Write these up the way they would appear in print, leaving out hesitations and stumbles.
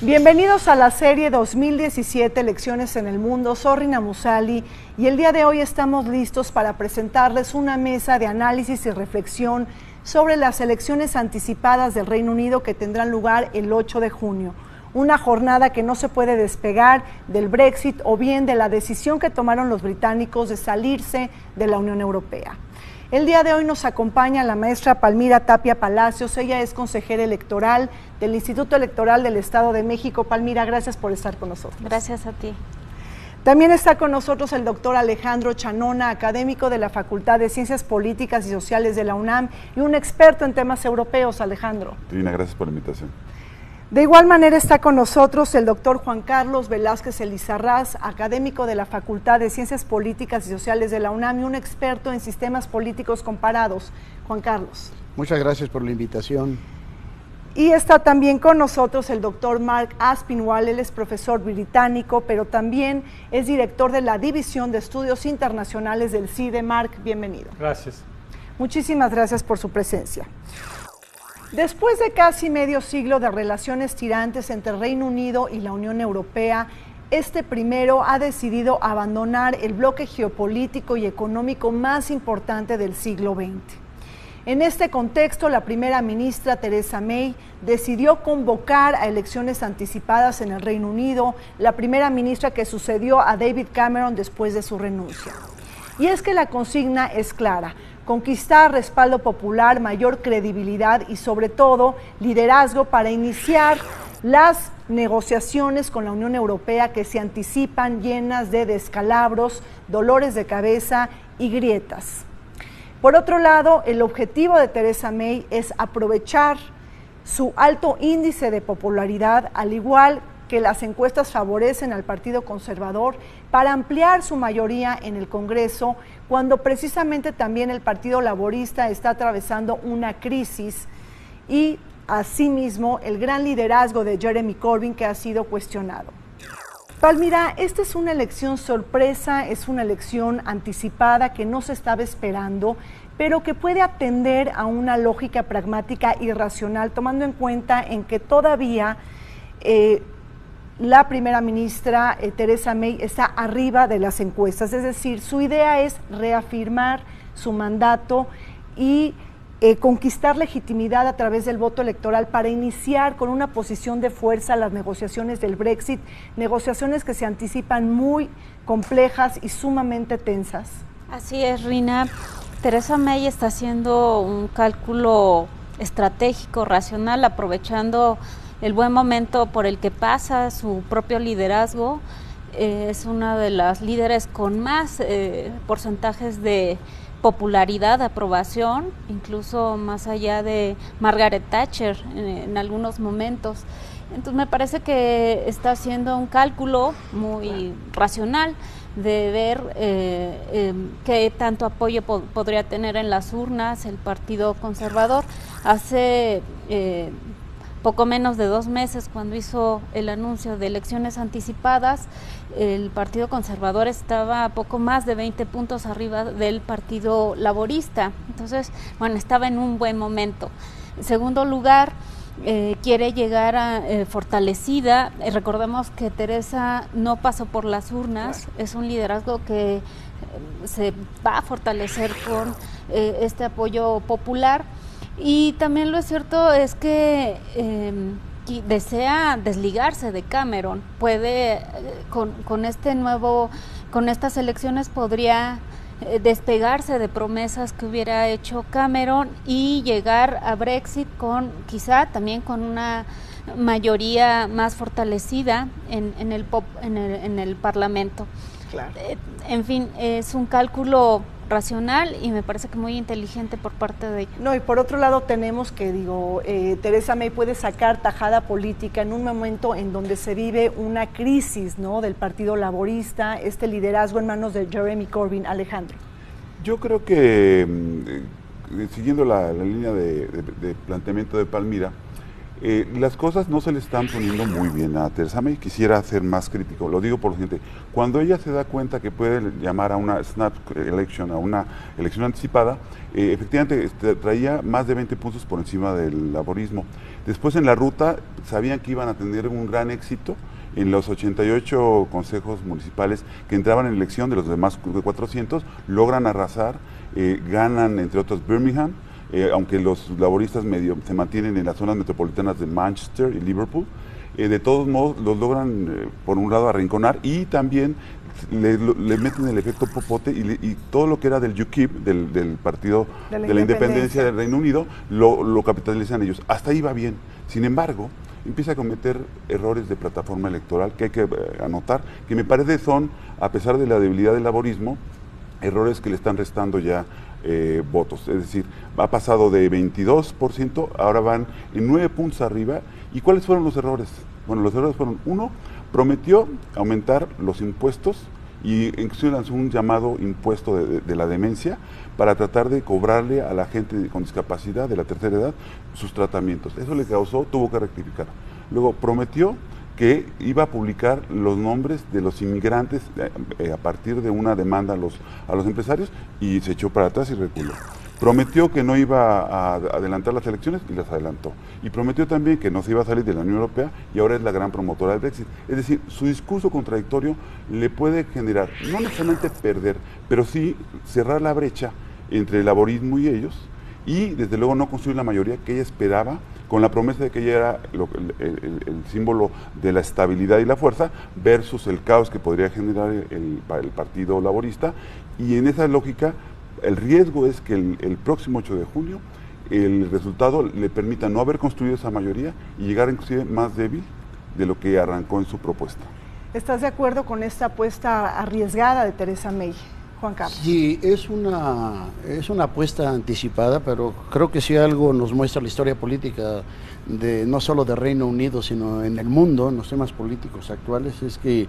Bienvenidos a la serie 2017 Elecciones en el Mundo. Soy Rina Musali y el día de hoy estamos listos para presentarles una mesa de análisis y reflexión sobre las elecciones anticipadas del Reino Unido que tendrán lugar el 8 de junio. Una jornada que no se puede despegar del Brexit o bien de la decisión que tomaron los británicos de salirse de la Unión Europea. El día de hoy nos acompaña la maestra Palmira Tapia Palacios. Ella es consejera electoral del Instituto Electoral del Estado de México. Palmira, gracias por estar con nosotros. Gracias a ti. También está con nosotros el doctor Alejandro Chanona, académico de la Facultad de Ciencias Políticas y Sociales de la UNAM y un experto en temas europeos. Alejandro. Trina, gracias por la invitación. De igual manera está con nosotros el doctor Juan Carlos Velázquez Elizarraz, académico de la Facultad de Ciencias Políticas y Sociales de la UNAM y un experto en sistemas políticos comparados. Juan Carlos. Muchas gracias por la invitación. Y está también con nosotros el doctor Mark Aspinwall. Él es profesor británico, pero también es director de la División de Estudios Internacionales del CIDE. Mark, bienvenido. Gracias. Muchísimas gracias por su presencia. Después de casi medio siglo de relaciones tirantes entre el Reino Unido y la Unión Europea, este primero ha decidido abandonar el bloque geopolítico y económico más importante del siglo XX. En este contexto, la primera ministra Theresa May decidió convocar a elecciones anticipadas en el Reino Unido, la primera ministra que sucedió a David Cameron después de su renuncia. Y es que la consigna es clara: conquistar respaldo popular, mayor credibilidad y sobre todo liderazgo para iniciar las negociaciones con la Unión Europea que se anticipan llenas de descalabros, dolores de cabeza y grietas. Por otro lado, el objetivo de Theresa May es aprovechar su alto índice de popularidad, al igual que las encuestas favorecen al Partido Conservador, para ampliar su mayoría en el Congreso, cuando precisamente también el Partido Laborista está atravesando una crisis y asimismo el gran liderazgo de Jeremy Corbyn, que ha sido cuestionado. Palmira, esta es una elección sorpresa, es una elección anticipada que no se estaba esperando, pero que puede atender a una lógica pragmática y racional, tomando en cuenta en que todavía la primera ministra Theresa May está arriba de las encuestas, es decir, su idea es reafirmar su mandato y conquistar legitimidad a través del voto electoral para iniciar con una posición de fuerza las negociaciones del Brexit, negociaciones que se anticipan muy complejas y sumamente tensas. Así es, Rina. Theresa May está haciendo un cálculo estratégico, racional, aprovechando el buen momento por el que pasa, su propio liderazgo. Es una de las líderes con más porcentajes de popularidad, aprobación, incluso más allá de Margaret Thatcher en algunos momentos. Entonces me parece que está haciendo un cálculo muy racional de ver qué tanto apoyo podría tener en las urnas el Partido Conservador. Hace poco menos de 2 meses, cuando hizo el anuncio de elecciones anticipadas, el Partido Conservador estaba a poco más de 20 puntos arriba del Partido Laborista. Entonces, bueno, estaba en un buen momento. En segundo lugar, quiere llegar fortalecida. Recordemos que Theresa no pasó por las urnas, es un liderazgo que se va a fortalecer con este apoyo popular. Y también lo cierto es que desea desligarse de Cameron. Puede, con estas elecciones podría despegarse de promesas que hubiera hecho Cameron y llegar a Brexit quizá también con una mayoría más fortalecida en el Parlamento. Claro. En fin, es un cálculo racional y me parece que muy inteligente por parte de ella. No, y por otro lado tenemos que, Theresa May puede sacar tajada política en un momento en donde se vive una crisis, ¿no?, del Partido Laborista, este liderazgo en manos de Jeremy Corbyn. Alejandro. Yo creo que, siguiendo la línea de planteamiento de Palmira, Las cosas no se le están poniendo muy bien a Theresa May. Quisiera ser más crítico, lo digo por lo siguiente. Cuando ella se da cuenta que puede llamar a una snap election, a una elección anticipada, efectivamente traía más de 20 puntos por encima del laborismo. Después en la ruta sabían que iban a tener un gran éxito en los 88 consejos municipales que entraban en elección, de los demás de 400, logran arrasar, ganan entre otros Birmingham, aunque los laboristas medio se mantienen en las zonas metropolitanas de Manchester y Liverpool, de todos modos los logran por un lado arrinconar y también le meten el efecto popote y todo lo que era del UKIP, del Partido de la Independencia del Reino Unido, lo capitalizan ellos. Hasta ahí va bien. Sin embargo, empieza a cometer errores de plataforma electoral que hay que anotar, que me parece son, a pesar de la debilidad del laborismo, errores que le están restando ya votos. Es decir, ha pasado de 22%, ahora van en 9 puntos arriba. ¿Y cuáles fueron los errores? Bueno, los errores fueron, uno, prometió aumentar los impuestos y incluso lanzó un llamado impuesto de la demencia para tratar de cobrarle a la gente con discapacidad de la tercera edad sus tratamientos. Eso le causó, tuvo que rectificar. Luego prometió que iba a publicar los nombres de los inmigrantes a partir de una demanda a los empresarios y se echó para atrás y reculó. Prometió que no iba a adelantar las elecciones y las adelantó. Y prometió también que no se iba a salir de la Unión Europea y ahora es la gran promotora del Brexit. Es decir, su discurso contradictorio le puede generar, no necesariamente perder, pero sí cerrar la brecha entre el laborismo y ellos y desde luego no construir la mayoría que ella esperaba con la promesa de que ella era el símbolo de la estabilidad y la fuerza versus el caos que podría generar el Partido Laborista. Y en esa lógica, el riesgo es que el próximo 8 de junio el resultado le permita no haber construido esa mayoría y llegar inclusive más débil de lo que arrancó en su propuesta. ¿Estás de acuerdo con esta apuesta arriesgada de Theresa May, Juan Carlos? Sí, es una apuesta anticipada, pero creo que si algo nos muestra la historia política no solo de Reino Unido, sino en el mundo, en los temas políticos actuales, es que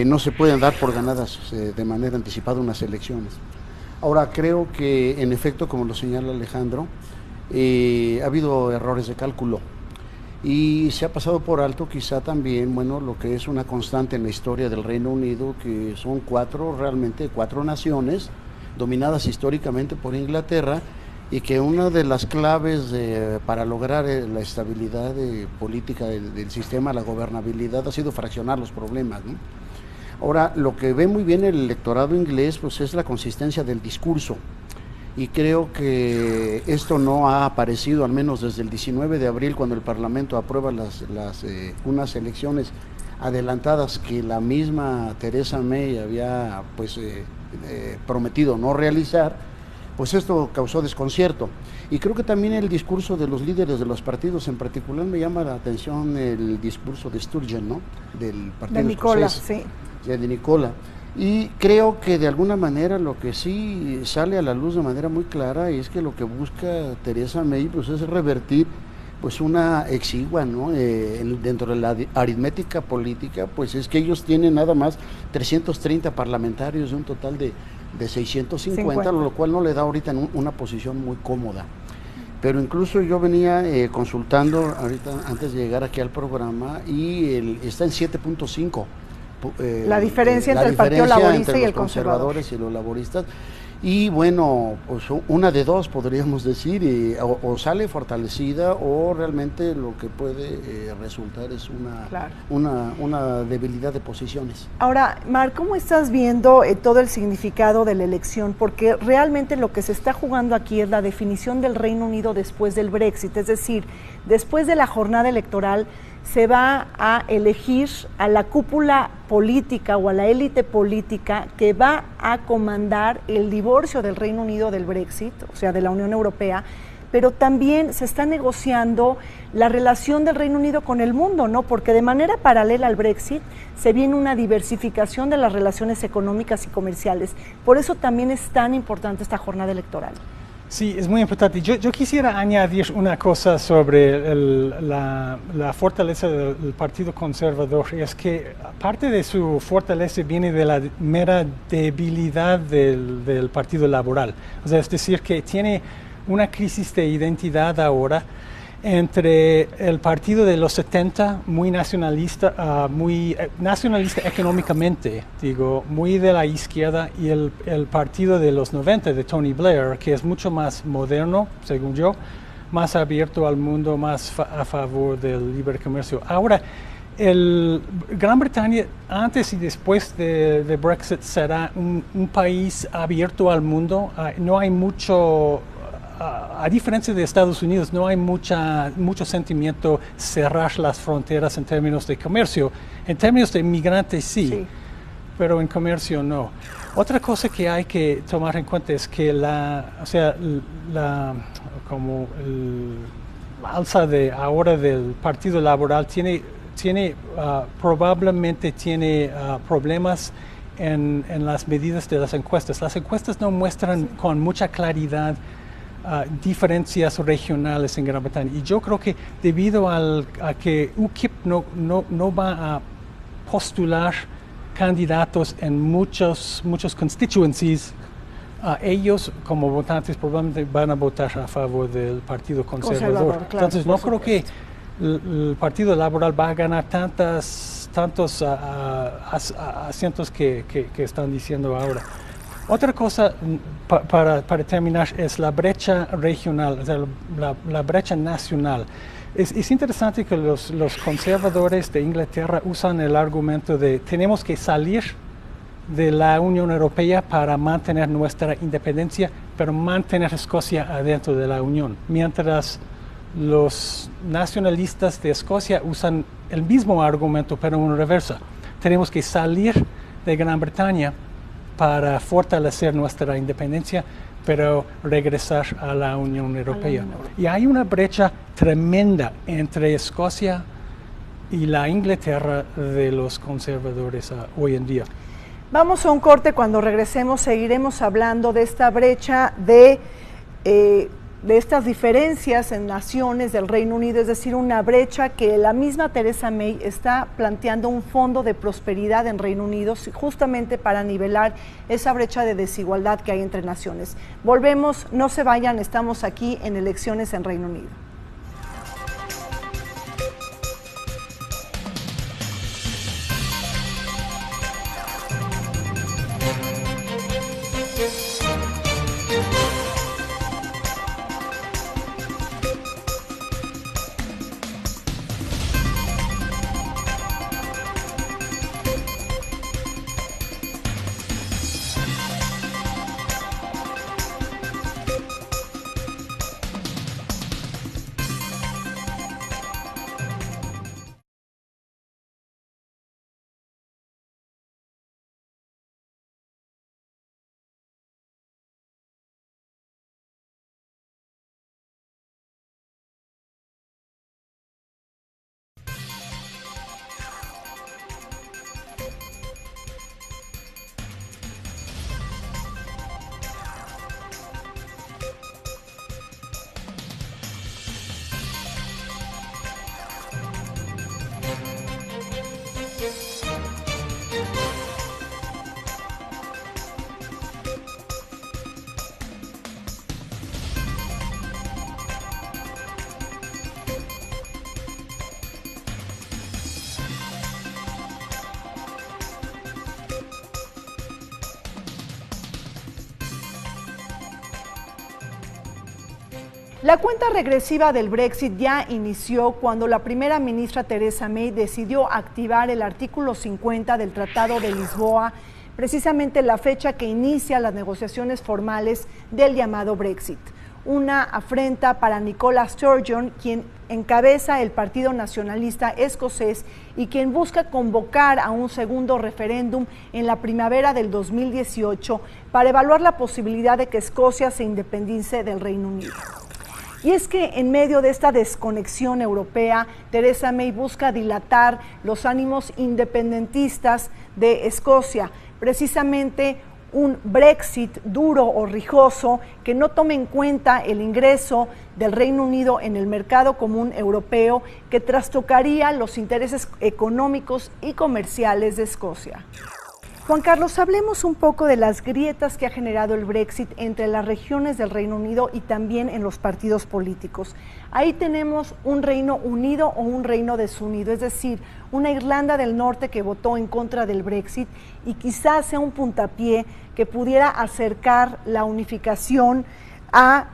no se pueden dar por ganadas de manera anticipada unas elecciones. Ahora, creo que en efecto, como lo señala Alejandro, ha habido errores de cálculo y se ha pasado por alto quizá también, bueno, lo que es una constante en la historia del Reino Unido, que son realmente cuatro naciones dominadas históricamente por Inglaterra, y que una de las claves para lograr la estabilidad política del sistema, la gobernabilidad, ha sido fraccionar los problemas, ¿no? Ahora, lo que ve muy bien el electorado inglés pues es la consistencia del discurso, y creo que esto no ha aparecido, al menos desde el 19 de abril, cuando el Parlamento aprueba unas elecciones adelantadas que la misma Theresa May había prometido no realizar. Pues esto causó desconcierto. Y creo que también el discurso de los líderes de los partidos, en particular me llama la atención el discurso de Sturgeon, ¿no? Del partido de Nicola, escocés, sí. De Nicola. Y creo que de alguna manera lo que sí sale a la luz de manera muy clara es que lo que busca Theresa May pues es revertir pues una exigua, ¿no? Dentro de la aritmética política, pues es que ellos tienen nada más 330 parlamentarios de un total de 650, lo cual no le da ahorita en una posición muy cómoda. Pero incluso yo venía consultando ahorita antes de llegar aquí al programa y está en 7.5. La diferencia entre el Partido Laborista y el Conservador. Y los laboristas. Y bueno, pues una de dos podríamos decir, o sale fortalecida o realmente lo que puede resultar es una debilidad de posiciones. Ahora, Mar, ¿cómo estás viendo todo el significado de la elección? Porque realmente lo que se está jugando aquí es la definición del Reino Unido después del Brexit, es decir, después de la jornada electoral se va a elegir a la cúpula política o a la élite política que va a comandar el divorcio del Reino Unido del Brexit, o sea, de la Unión Europea, pero también se está negociando la relación del Reino Unido con el mundo, ¿no? Porque de manera paralela al Brexit se viene una diversificación de las relaciones económicas y comerciales. Por eso también es tan importante esta jornada electoral. Sí, es muy importante. Yo quisiera añadir una cosa sobre la fortaleza del Partido Conservador, y es que parte de su fortaleza viene de la mera debilidad del Partido Laboral. O sea, es decir, que tiene una crisis de identidad ahora, entre el partido de los 70, muy nacionalista, nacionalista económicamente, digo, muy de la izquierda, y el partido de los 90 de Tony Blair, que es mucho más moderno, según yo, más abierto al mundo, más a favor del libre comercio. Ahora, Gran Bretaña, antes y después de Brexit, será un país abierto al mundo. No hay mucho, a diferencia de Estados Unidos, no hay mucho sentimiento cerrar las fronteras en términos de comercio. En términos de migrantes sí, pero en comercio no. Otra cosa que hay que tomar en cuenta es que la alza de ahora del Partido Laboral probablemente tiene problemas en las medidas de las encuestas. Las encuestas no muestran con mucha claridad diferencias regionales en Gran Bretaña, y yo creo que debido a que UKIP no va a postular candidatos en muchos constituencies, ellos como votantes probablemente van a votar a favor del Partido Conservador. Claro, entonces no creo que el Partido Laboral va a ganar tantos asientos que están diciendo ahora. Otra cosa para terminar es la brecha regional, o sea, la brecha nacional. Es interesante que los conservadores de Inglaterra usan el argumento de tenemos que salir de la Unión Europea para mantener nuestra independencia, pero mantener Escocia adentro de la Unión, mientras los nacionalistas de Escocia usan el mismo argumento, pero en reversa. Tenemos que salir de Gran Bretaña para fortalecer nuestra independencia, pero regresar a la Unión Europea. Y hay una brecha tremenda entre Escocia y la Inglaterra de los conservadores hoy en día. Vamos a un corte. Cuando regresemos seguiremos hablando de esta brecha de estas diferencias en naciones del Reino Unido, es decir, una brecha que la misma Theresa May está planteando un fondo de prosperidad en Reino Unido justamente para nivelar esa brecha de desigualdad que hay entre naciones. Volvemos, no se vayan, estamos aquí en Elecciones en Reino Unido. La cuenta regresiva del Brexit ya inició cuando la primera ministra Theresa May decidió activar el artículo 50 del Tratado de Lisboa, precisamente la fecha que inicia las negociaciones formales del llamado Brexit. Una afrenta para Nicola Sturgeon, quien encabeza el Partido Nacionalista Escocés y quien busca convocar a un segundo referéndum en la primavera del 2018 para evaluar la posibilidad de que Escocia se independice del Reino Unido. Y es que en medio de esta desconexión europea, Theresa May busca dilatar los ánimos independentistas de Escocia, precisamente un Brexit duro o rijoso que no tome en cuenta el ingreso del Reino Unido en el mercado común europeo, que trastocaría los intereses económicos y comerciales de Escocia. Juan Carlos, hablemos un poco de las grietas que ha generado el Brexit entre las regiones del Reino Unido y también en los partidos políticos. Ahí tenemos un Reino Unido o un Reino desunido, es decir, una Irlanda del Norte que votó en contra del Brexit y quizás sea un puntapié que pudiera acercar la unificación a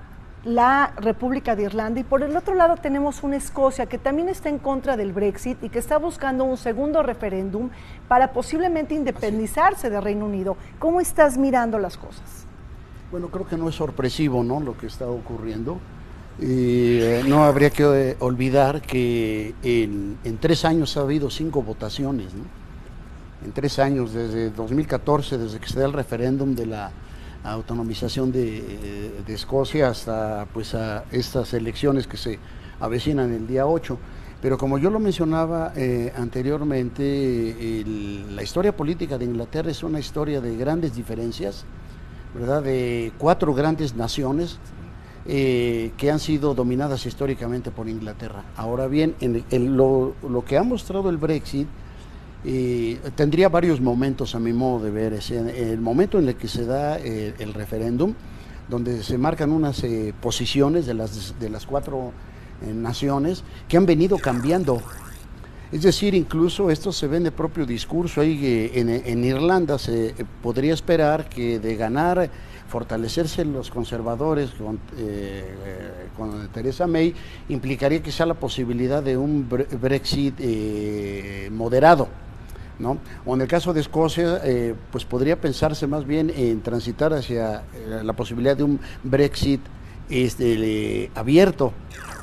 la República de Irlanda, y por el otro lado tenemos una Escocia que también está en contra del Brexit y que está buscando un segundo referéndum para posiblemente independizarse del Reino Unido. ¿Cómo estás mirando las cosas? Bueno, creo que no es sorpresivo, ¿no?, lo que está ocurriendo. No habría que olvidar que en 3 años ha habido 5 votaciones, ¿no? En 3 años, desde 2014, desde que se da el referéndum de la autonomización de Escocia hasta pues a estas elecciones que se avecinan el día 8. Pero como yo lo mencionaba anteriormente, la historia política de Inglaterra es una historia de grandes diferencias, ¿verdad?, de 4 grandes naciones que han sido dominadas históricamente por Inglaterra. Ahora bien, lo que ha mostrado el Brexit tendría varios momentos a mi modo de ver. El momento en el que se da el referéndum, donde se marcan unas posiciones de las 4 naciones que han venido cambiando. Es decir, incluso esto se ve en el propio discurso. Ahí en Irlanda se podría esperar que de ganar, fortalecerse los conservadores con Theresa May, implicaría quizá la posibilidad de un Brexit moderado, ¿no? O en el caso de Escocia, pues podría pensarse más bien en transitar hacia la posibilidad de un Brexit abierto,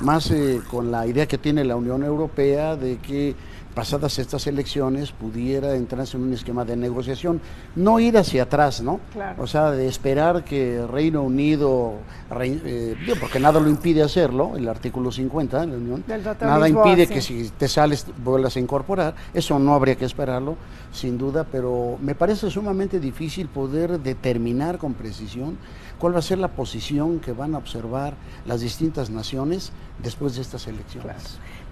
más con la idea que tiene la Unión Europea de que pasadas estas elecciones pudiera entrarse en un esquema de negociación, no ir hacia atrás, ¿no? Claro. O sea, de esperar que Reino Unido, porque nada lo impide hacerlo, el artículo 50 de la Unión, nada impide que si te sales vuelvas a incorporar. Eso no habría que esperarlo, sin duda, pero me parece sumamente difícil poder determinar con precisión cuál va a ser la posición que van a observar las distintas naciones después de estas elecciones. Claro.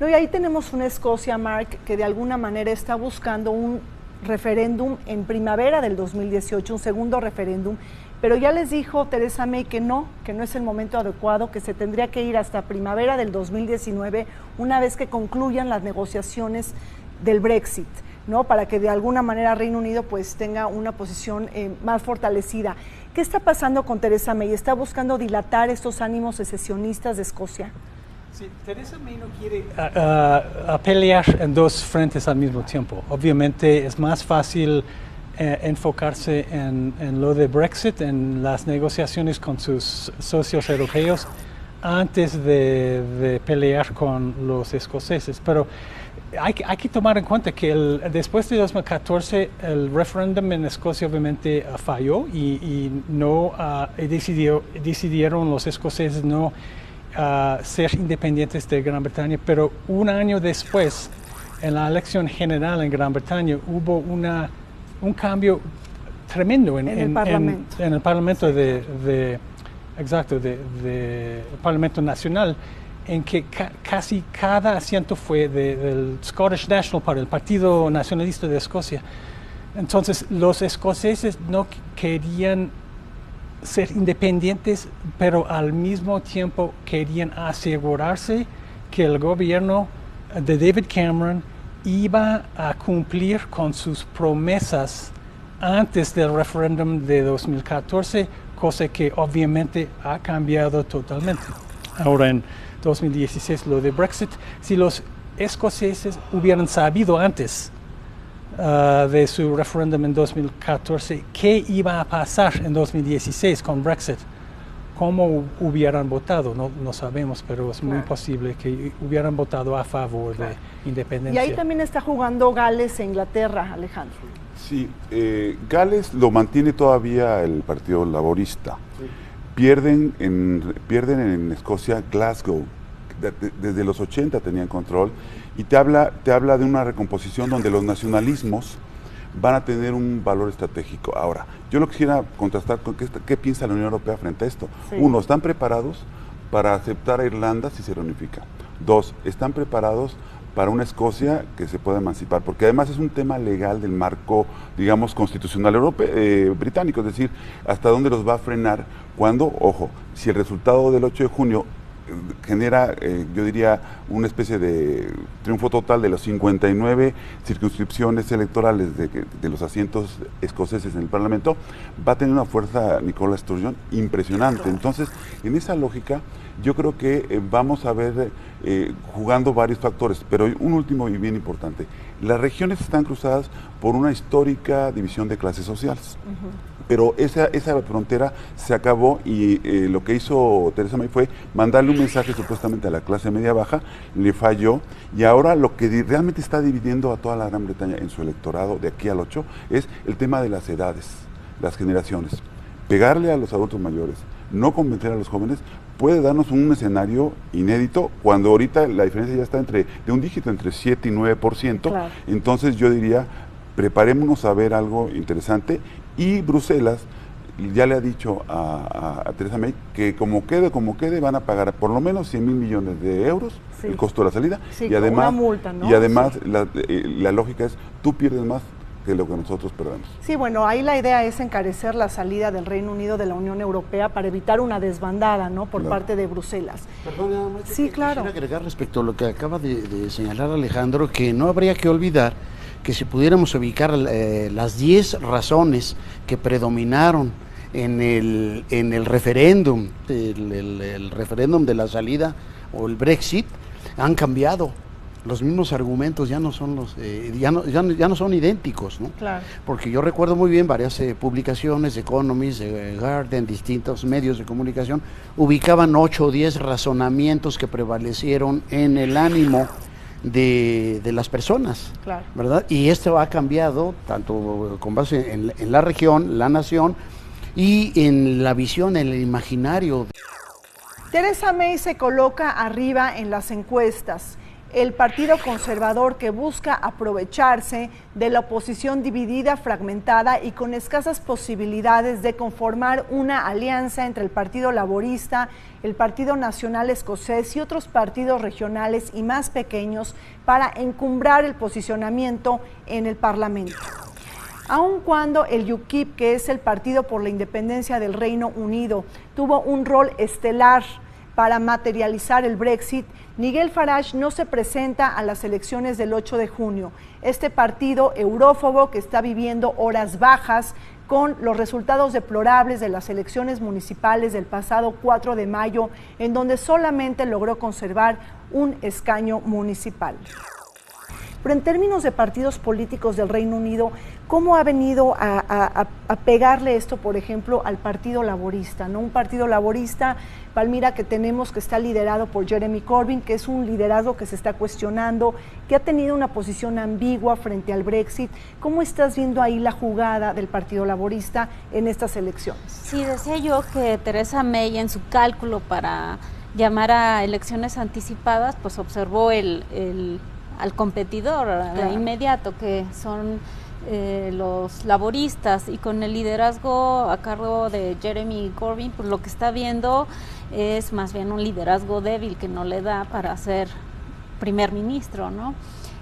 No, y ahí tenemos una Escocia, Mark, que de alguna manera está buscando un referéndum en primavera del 2018, un segundo referéndum, pero ya les dijo Theresa May que no es el momento adecuado, que se tendría que ir hasta primavera del 2019, una vez que concluyan las negociaciones del Brexit, ¿no?, para que de alguna manera Reino Unido pues tenga una posición más fortalecida. ¿Qué está pasando con Theresa May? ¿Está buscando dilatar estos ánimos secesionistas de Escocia? Sí, Theresa May no quiere pelear en 2 frentes al mismo tiempo. Obviamente es más fácil enfocarse en lo de Brexit, en las negociaciones con sus socios europeos, antes de pelear con los escoceses. Pero hay que tomar en cuenta que después de 2014 el referéndum en Escocia obviamente falló y no decidieron los escoceses no ser independientes de Gran Bretaña, pero un año después, en la elección general en Gran Bretaña, hubo un cambio tremendo en el Parlamento de Parlamento Nacional, en que casi cada asiento fue del Scottish National Party, el Partido Nacionalista de Escocia. Entonces, los escoceses no querían ser independientes, pero al mismo tiempo querían asegurarse que el gobierno de David Cameron iba a cumplir con sus promesas antes del referéndum de 2014, cosa que obviamente ha cambiado totalmente. Ahora en 2016 lo de Brexit, si los escoceses hubieran sabido antes de su referéndum en 2014 qué iba a pasar en 2016 con Brexit, cómo hubieran votado, no sabemos, pero es muy posible que hubieran votado a favor de independencia. Y ahí también está jugando Gales e Inglaterra, Alejandro. Sí, Gales lo mantiene todavía el Partido Laborista. Sí. Pierden en Escocia Glasgow. Desde los 80 tenían control, y te habla de una recomposición donde los nacionalismos van a tener un valor estratégico. Ahora, yo lo quisiera contrastar con qué piensa la Unión Europea frente a esto. Sí. 1, ¿están preparados para aceptar a Irlanda si se reunifica? 2, ¿están preparados para una Escocia que se pueda emancipar, porque además es un tema legal del marco, digamos, constitucional británico, es decir, hasta dónde los va a frenar cuando, ojo, si el resultado del 8 de junio genera, yo diría, una especie de triunfo total de las 59 circunscripciones electorales de los asientos escoceses en el Parlamento, va a tener una fuerza Nicola Sturgeon impresionante. Entonces, en esa lógica, yo creo que vamos a ver jugando varios factores, pero un último y bien importante. Las regiones están cruzadas por una histórica división de clases sociales. Pero esa frontera se acabó y lo que hizo Theresa May fue mandarle un mensaje supuestamente a la clase media-baja, le falló, y ahora lo que realmente está dividiendo a toda la Gran Bretaña en su electorado de aquí al 8 es el tema de las edades, las generaciones. Pegarle a los adultos mayores, no convencer a los jóvenes, puede darnos un escenario inédito, cuando ahorita la diferencia ya está de un dígito, entre 7 y 9%. Claro. Entonces yo diría, preparémonos a ver algo interesante, y Bruselas ya le ha dicho a Theresa May que como quede van a pagar por lo menos 100.000 millones de euros, sí, el costo de la salida, sí, y además, una multa, ¿no? Y además la lógica es, tú pierdes más que lo que nosotros perdemos. Sí, bueno, ahí la idea es encarecer la salida del Reino Unido de la Unión Europea para evitar una desbandada, ¿no?, por parte de Bruselas. Perdón, nada más. Sí, claro. Quisiera agregar respecto a lo que acaba de señalar Alejandro, que no habría que olvidar que si pudiéramos ubicar las 10 razones que predominaron en el referéndum, el referéndum de la salida o el Brexit, han cambiado. Los mismos argumentos ya no son ya no son idénticos, ¿no? Claro. Porque yo recuerdo muy bien varias publicaciones, Economist, Guardian, distintos medios de comunicación, ubicaban 8 o 10 razonamientos que prevalecieron en el ánimo de las personas, claro, ¿verdad? Y esto ha cambiado tanto con base en la región, la nación, y en la visión, en el imaginario. Theresa May se coloca arriba en las encuestas. El Partido Conservador, que busca aprovecharse de la oposición dividida, fragmentada y con escasas posibilidades de conformar una alianza entre el Partido Laborista, el Partido Nacional Escocés y otros partidos regionales y más pequeños para encumbrar el posicionamiento en el Parlamento. Aun cuando el UKIP, que es el Partido por la Independencia del Reino Unido, tuvo un rol estelar para materializar el Brexit, Nigel Farage no se presenta a las elecciones del 8 de junio. Este partido eurófobo, que está viviendo horas bajas con los resultados deplorables de las elecciones municipales del pasado 4 de mayo, en donde solamente logró conservar un escaño municipal. Pero en términos de partidos políticos del Reino Unido, ¿cómo ha venido a pegarle esto, por ejemplo, al Partido Laborista, ¿no? Un Partido Laborista, Palmira, que tenemos, que está liderado por Jeremy Corbyn, que es un liderazgo que se está cuestionando, que ha tenido una posición ambigua frente al Brexit. ¿Cómo estás viendo ahí la jugada del Partido Laborista en estas elecciones? Sí, decía yo que Theresa May, en su cálculo para llamar a elecciones anticipadas, pues observó al competidor, claro, inmediato, que son los laboristas, y con el liderazgo a cargo de Jeremy Corbyn, pues lo que está viendo es más bien un liderazgo débil que no le da para ser primer ministro, ¿no?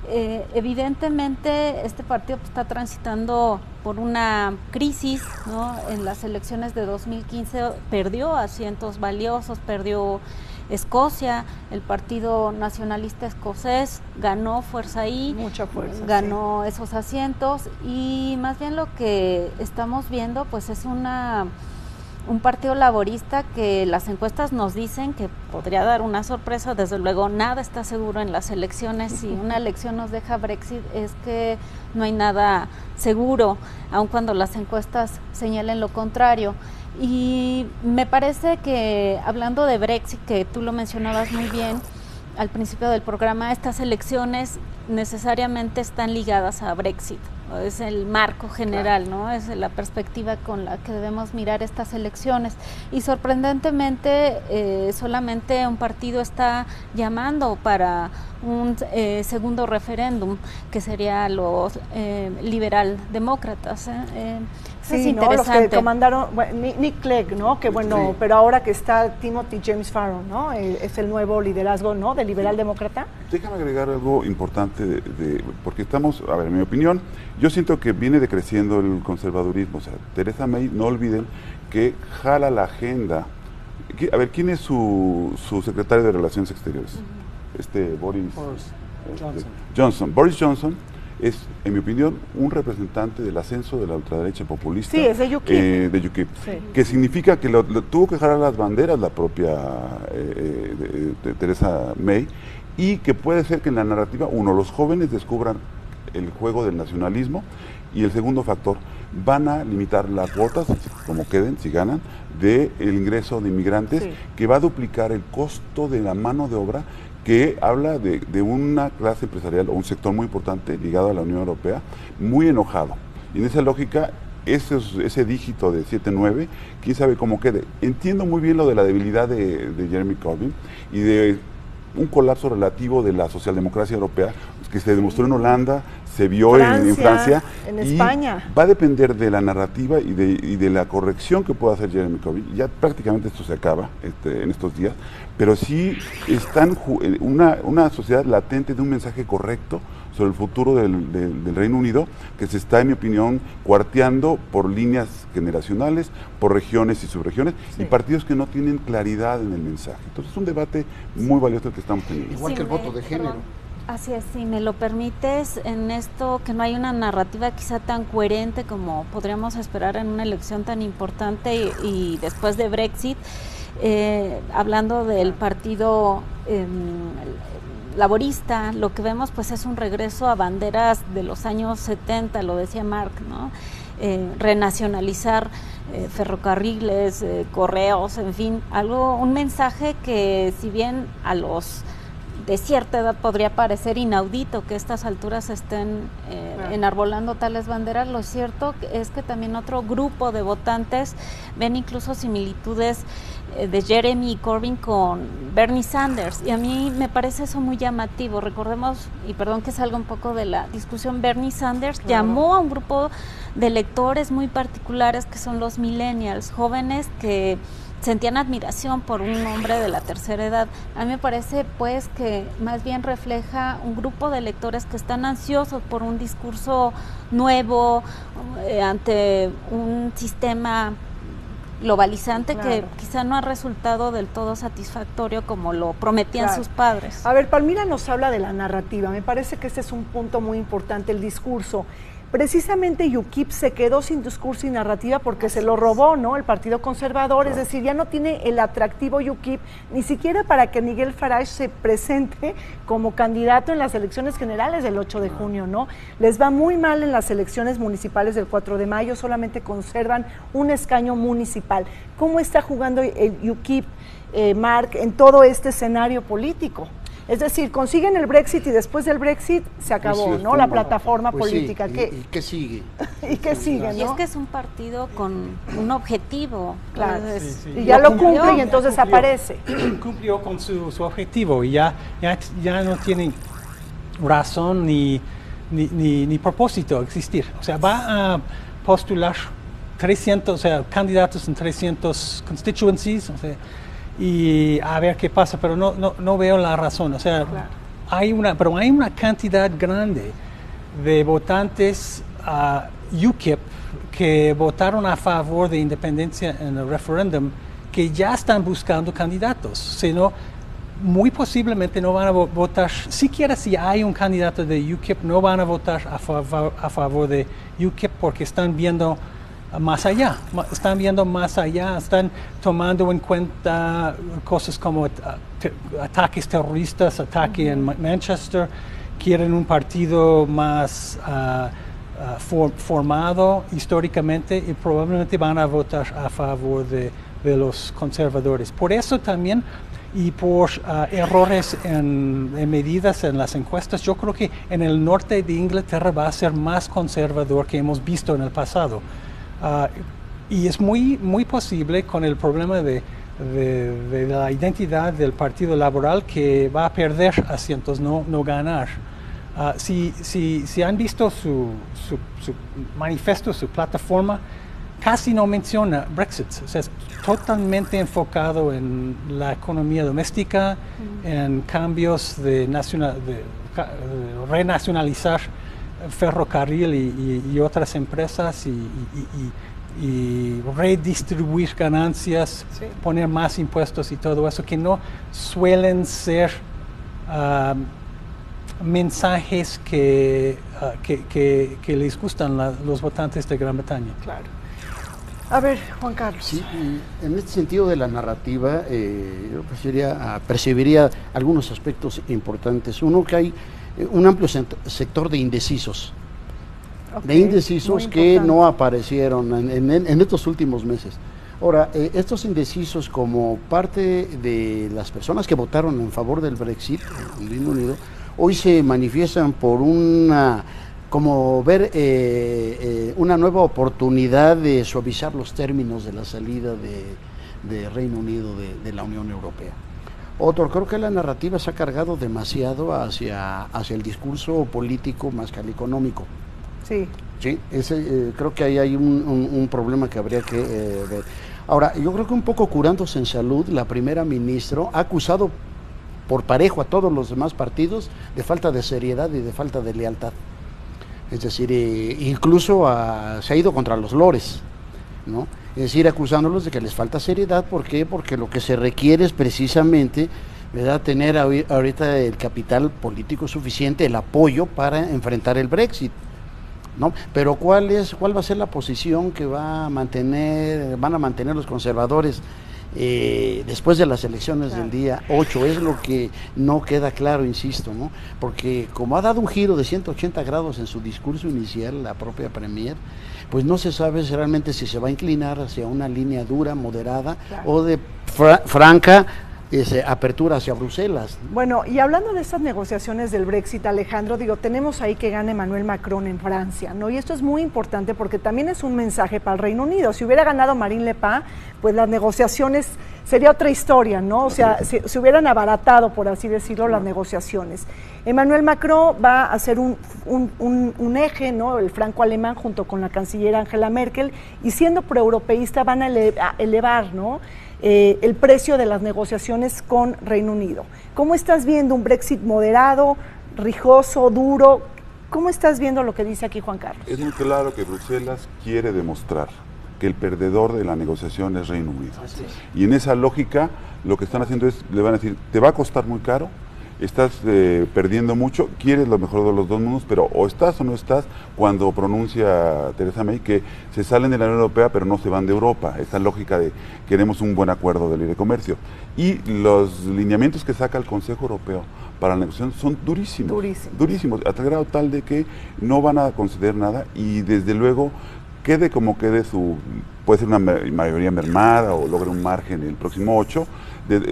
Evidentemente este partido pues está transitando por una crisis, ¿no? En las elecciones de 2015 perdió asientos valiosos, perdió Escocia, el Partido Nacionalista Escocés ganó fuerza ahí, mucha fuerza, ganó esos asientos, y más bien lo que estamos viendo pues es un partido laborista que las encuestas nos dicen que podría dar una sorpresa. Desde luego nada está seguro en las elecciones. Si una elección nos deja Brexit, es que no hay nada seguro, aun cuando las encuestas señalen lo contrario. Y me parece que, hablando de Brexit, que tú lo mencionabas muy bien al principio del programa, estas elecciones necesariamente están ligadas a Brexit. Es el marco general, ¿no? Es la perspectiva con la que debemos mirar estas elecciones. Y sorprendentemente solamente un partido está llamando para un segundo referéndum, que sería los liberal demócratas. Sí, es ¿no? Los interesante. que comandaron, bueno, Nick Clegg, ¿no? Que bueno, Sí. pero ahora que está Timothy James Farron, ¿no? Es el nuevo liderazgo, ¿no? Del liberal demócrata. Déjame agregar algo importante, porque estamos, a ver, en mi opinión, yo siento que viene decreciendo el conservadurismo. O sea, Theresa May, no olviden que jala la agenda. A ver, ¿quién es su secretario de Relaciones Exteriores? Boris Johnson. Boris Johnson es, en mi opinión, un representante del ascenso de la ultraderecha populista. Sí, es de UKIP. De UKIP. Sí. Que significa que tuvo que jalar las banderas la propia de Theresa May, y que puede ser que en la narrativa, uno, los jóvenes descubran el juego del nacionalismo, y el segundo factor, van a limitar las cuotas, como queden, si ganan, del ingreso de inmigrantes, Sí. que va a duplicar el costo de la mano de obra, que habla de una clase empresarial o un sector muy importante ligado a la Unión Europea, muy enojado. Y en esa lógica, ese dígito de 7-9, quién sabe cómo quede. Entiendo muy bien lo de la debilidad de Jeremy Corbyn y de un colapso relativo de la socialdemocracia europea, que se demostró en Holanda, se vio en Francia, en y España. va a depender de la narrativa y de la corrección que pueda hacer Jeremy Corbyn. Ya prácticamente esto se acaba en estos días, pero sí están una sociedad latente de un mensaje correcto sobre el futuro del Reino Unido, que se está, en mi opinión, cuarteando por líneas generacionales, por regiones y subregiones, Sí. y partidos que no tienen claridad en el mensaje. Entonces es un debate muy valioso el que estamos teniendo. Igual que el voto de género. Así es, si me lo permites, en esto que no hay una narrativa quizá tan coherente como podríamos esperar en una elección tan importante y después de Brexit, hablando del partido laborista, lo que vemos pues es un regreso a banderas de los años 70, lo decía Mark, ¿no? Renacionalizar ferrocarriles, correos, en fin, un mensaje que si bien a los de cierta edad podría parecer inaudito que a estas alturas estén enarbolando tales banderas, lo cierto es que también otro grupo de votantes ven incluso similitudes de Jeremy Corbyn con Bernie Sanders, y a mí me parece eso muy llamativo. Recordemos, y perdón que salga un poco de la discusión, Bernie Sanders llamó a un grupo de electores muy particulares que son los millennials, jóvenes que sentían admiración por un hombre de la tercera edad. A mí me parece pues que más bien refleja un grupo de electores que están ansiosos por un discurso nuevo ante un sistema globalizante, claro, que quizá no ha resultado del todo satisfactorio como lo prometían, claro, sus padres. A ver, Palmira nos habla de la narrativa. Me parece que este es un punto muy importante, el discurso. Precisamente UKIP se quedó sin discurso y narrativa porque se lo robó, ¿no? El Partido Conservador, es decir, ya no tiene el atractivo UKIP ni siquiera para que Nigel Farage se presente como candidato en las elecciones generales del 8 de junio, ¿no? Les va muy mal en las elecciones municipales del 4 de mayo, solamente conservan un escaño municipal. ¿Cómo está jugando el UKIP, Mark, en todo este escenario político? Es decir, consiguen el Brexit y después del Brexit se acabó, pues sí, ¿no? La plataforma política. Sí. ¿Y qué sigue? ¿Y qué sigue, ¿no? Y es que es un partido con un objetivo. Claro. Y ya lo cumple y entonces aparece. Cumplió con su objetivo y ya no tiene razón ni propósito existir. O sea, va a postular 300, candidatos en 300 constituencies, y a ver qué pasa, pero no veo la razón. O sea, claro, hay una cantidad grande de votantes UKIP que votaron a favor de independencia en el referéndum, que ya están buscando candidatos, sino muy posiblemente no van a votar, siquiera si hay un candidato de UKIP, no van a votar a favor de UKIP porque están viendo más allá, están tomando en cuenta cosas como ataques terroristas, ataque en Manchester, quieren un partido más formado históricamente y probablemente van a votar a favor de los conservadores. Por eso también, y por errores en medidas en las encuestas, yo creo que en el norte de Inglaterra va a ser más conservador que hemos visto en el pasado. Y es muy posible con el problema de la identidad del Partido Laboral que va a perder asientos, no ganar. Si han visto su manifiesto, su plataforma, casi no menciona Brexit, o sea, es totalmente enfocado en la economía doméstica, en cambios de renacionalizar ferrocarril y otras empresas y redistribuir ganancias, Sí. poner más impuestos y todo eso, que no suelen ser mensajes que les gustan los votantes de Gran Bretaña. Claro. A ver, Juan Carlos. Sí, y en este sentido de la narrativa, yo percibiría algunos aspectos importantes. Uno, que hay un amplio sector de indecisos. Ok, De indecisos muy que importante. no aparecieron en estos últimos meses. Ahora, estos indecisos, como parte de las personas que votaron en favor del Brexit en Reino Unido, hoy se manifiestan por como ver una nueva oportunidad de suavizar los términos de la salida de Reino Unido de la Unión Europea. Otro, creo que la narrativa se ha cargado demasiado hacia el discurso político más que al económico. Sí. Sí, creo que ahí hay un problema que habría que ver. Ahora, yo creo que un poco curándose en salud, la primera ministra ha acusado por parejo a todos los demás partidos de falta de seriedad y de falta de lealtad. Es decir, incluso se ha ido contra los lores, ¿no? Es decir, acusándolos de que les falta seriedad. ¿Por qué? Porque lo que se requiere es precisamente, ¿verdad?, tener ahorita el capital político suficiente, el apoyo para enfrentar el Brexit, ¿no? Pero ¿cuál va a ser la posición que van a mantener los conservadores después de las elecciones del día 8? Es lo que no queda claro, insisto, ¿no? Porque como ha dado un giro de 180 grados en su discurso inicial, la propia Premier, pues no se sabe realmente si se va a inclinar hacia una línea dura, moderada, o de franca apertura hacia Bruselas. Bueno, y hablando de estas negociaciones del Brexit, Alejandro, tenemos ahí que gane Emmanuel Macron en Francia, ¿no? Y esto es muy importante porque también es un mensaje para el Reino Unido. Si hubiera ganado Marine Le Pen, pues las negociaciones sería otra historia, ¿no? O sea, se hubieran abaratado, por así decirlo, las negociaciones. Emmanuel Macron va a hacer un eje, ¿no?, el franco-alemán, junto con la canciller Angela Merkel, y siendo proeuropeísta van a elevar, ¿no?, el precio de las negociaciones con Reino Unido. ¿Cómo estás viendo un Brexit moderado, rijoso, duro? ¿Cómo estás viendo lo que dice aquí Juan Carlos? Es muy claro que Bruselas quiere demostrar que el perdedor de la negociación es Reino Unido. Y en esa lógica lo que están haciendo es, le van a decir, te va a costar muy caro, estás perdiendo mucho, quieres lo mejor de los dos mundos, pero o estás o no estás, cuando pronuncia Theresa May que se salen de la Unión Europea pero no se van de Europa, esta lógica de queremos un buen acuerdo de libre comercio. Y los lineamientos que saca el Consejo Europeo para la negociación son durísimos, durísimos, a tal grado tal de que no van a conceder nada, y desde luego quede como quede puede ser una mayoría mermada o logre un margen el próximo 8,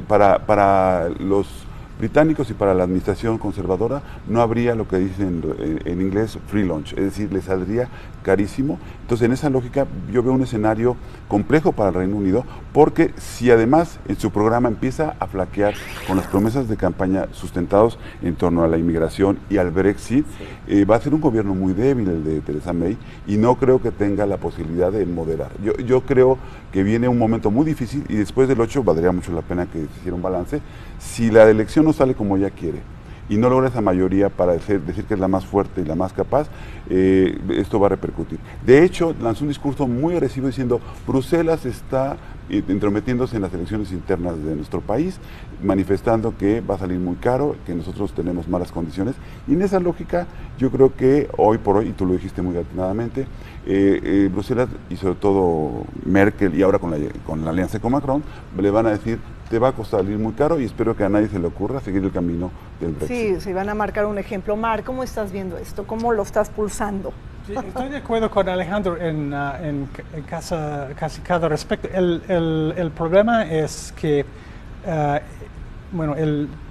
para los británicos y para la administración conservadora no habría lo que dicen en inglés free lunch, es decir, les saldría carísimo. Entonces, en esa lógica yo veo un escenario complejo para el Reino Unido, porque si además en su programa empieza a flaquear con las promesas de campaña sustentados en torno a la inmigración y al Brexit, va a ser un gobierno muy débil el de Theresa May, y no creo que tenga la posibilidad de moderar. Yo creo que viene un momento muy difícil, y después del 8 valdría mucho la pena que se hiciera un balance. Si la elección no sale como ella quiere y no logra esa mayoría para decir que es la más fuerte y la más capaz, esto va a repercutir. De hecho, lanzó un discurso muy agresivo diciendo Bruselas está entrometiéndose en las elecciones internas de nuestro país, manifestando que va a salir muy caro, que nosotros tenemos malas condiciones, y en esa lógica yo creo que hoy por hoy, y tú lo dijiste muy atinadamente, Bruselas y sobre todo Merkel y ahora con la alianza con Macron le van a decir te va a salir muy caro, y espero que a nadie se le ocurra seguir el camino del Brexit. Sí, se van a marcar un ejemplo. Mar, ¿cómo estás viendo esto? ¿Cómo lo estás pulsando? Sí, estoy de acuerdo con Alejandro en casi cada respecto. El problema es que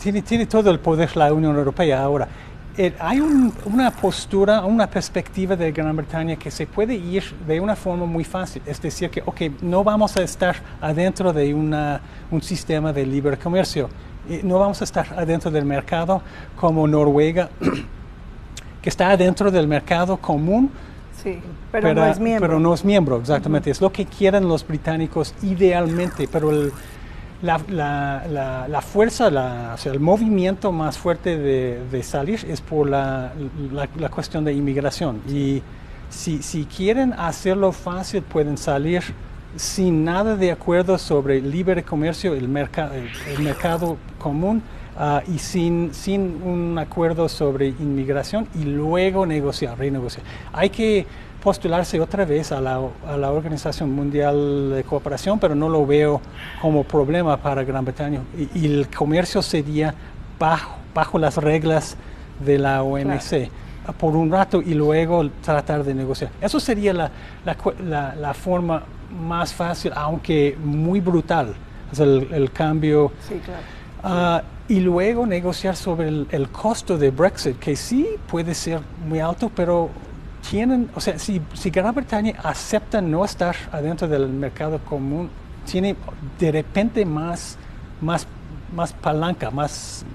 tiene todo el poder la Unión Europea ahora. Hay una postura, una perspectiva de Gran Bretaña que se puede ir de una forma muy fácil. Es decir, que no vamos a estar adentro de un sistema de libre comercio. No vamos a estar adentro del mercado como Noruega, que está adentro del mercado común Sí, pero no es miembro. Pero no es miembro, exactamente. Es lo que quieren los británicos idealmente, pero la fuerza, o sea, el movimiento más fuerte de salir es por la cuestión de inmigración. Y si quieren hacerlo fácil, pueden salir sin nada de acuerdo sobre libre comercio, el mercado común, y sin un acuerdo sobre inmigración, y luego renegociar. Hay que postularse otra vez a la Organización Mundial de Cooperación, pero no lo veo como problema para Gran Bretaña. Y el comercio sería bajo las reglas de la OMC. Claro. Por un rato y luego tratar de negociar. Eso sería la forma más fácil, aunque muy brutal, es el cambio. Sí, claro. Y luego negociar sobre el costo de Brexit, que sí puede ser muy alto, pero si Gran Bretaña acepta no estar adentro del mercado común, tiene de repente más palanca, más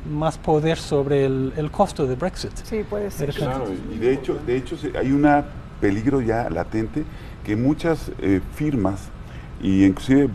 poder sobre el costo de Brexit. Sí, puede ser. Claro, y de hecho hay un peligro ya latente que muchas firmas y inclusive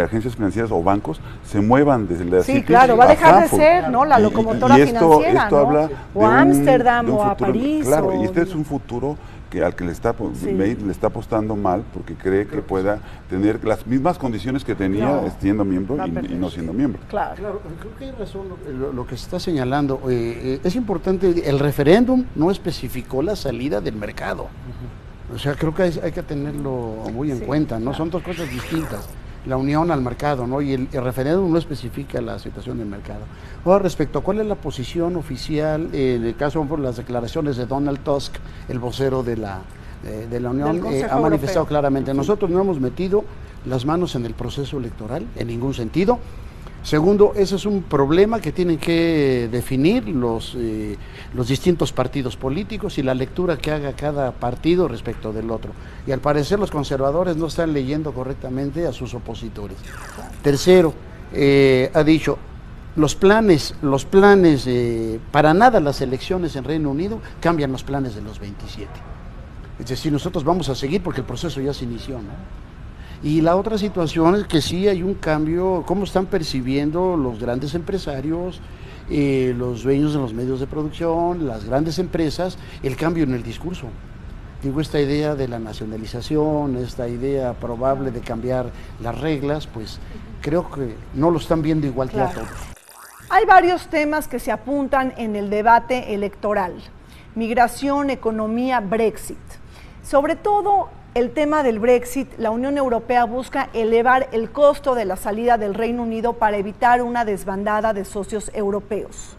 agencias financieras o bancos se muevan desde la City claro, va a dejar de ser, ¿no? La locomotora financiera, esto ¿no? habla o a Ámsterdam, o a futuro, París. Claro, y este es un futuro al que May le está apostando mal, porque cree que pueda tener las mismas condiciones que tenía siendo miembro y no siendo miembro. Claro, creo que hay razón lo que se está señalando. Es importante, el referéndum no especificó la salida del mercado. O sea, creo que hay que tenerlo muy en cuenta, ¿no? Claro. Son dos cosas distintas, la unión al mercado, ¿no? Y el referéndum no especifica la situación del mercado. Ahora, respecto a cuál es la posición oficial, en el caso por las declaraciones de Donald Tusk, el vocero de la Unión, ha manifestado claramente, nosotros no hemos metido las manos en el proceso electoral, en ningún sentido. Segundo, ese es un problema que tienen que definir los distintos partidos políticos y la lectura que haga cada partido respecto del otro. Y al parecer los conservadores no están leyendo correctamente a sus opositores. Tercero, ha dicho, los planes, para nada las elecciones en Reino Unido cambian los planes de los 27. Es decir, nosotros vamos a seguir porque el proceso ya se inició, ¿no? Y la otra situación es que sí hay un cambio, cómo están percibiendo los grandes empresarios, los dueños de los medios de producción, las grandes empresas, el cambio en el discurso. Digo, esta idea de la nacionalización, esta idea probable de cambiar las reglas, pues creo que no lo están viendo igual que a todos. Hay varios temas que se apuntan en el debate electoral: migración, economía, Brexit. Sobre todo el tema del Brexit, la Unión Europea busca elevar el costo de la salida del Reino Unido para evitar una desbandada de socios europeos.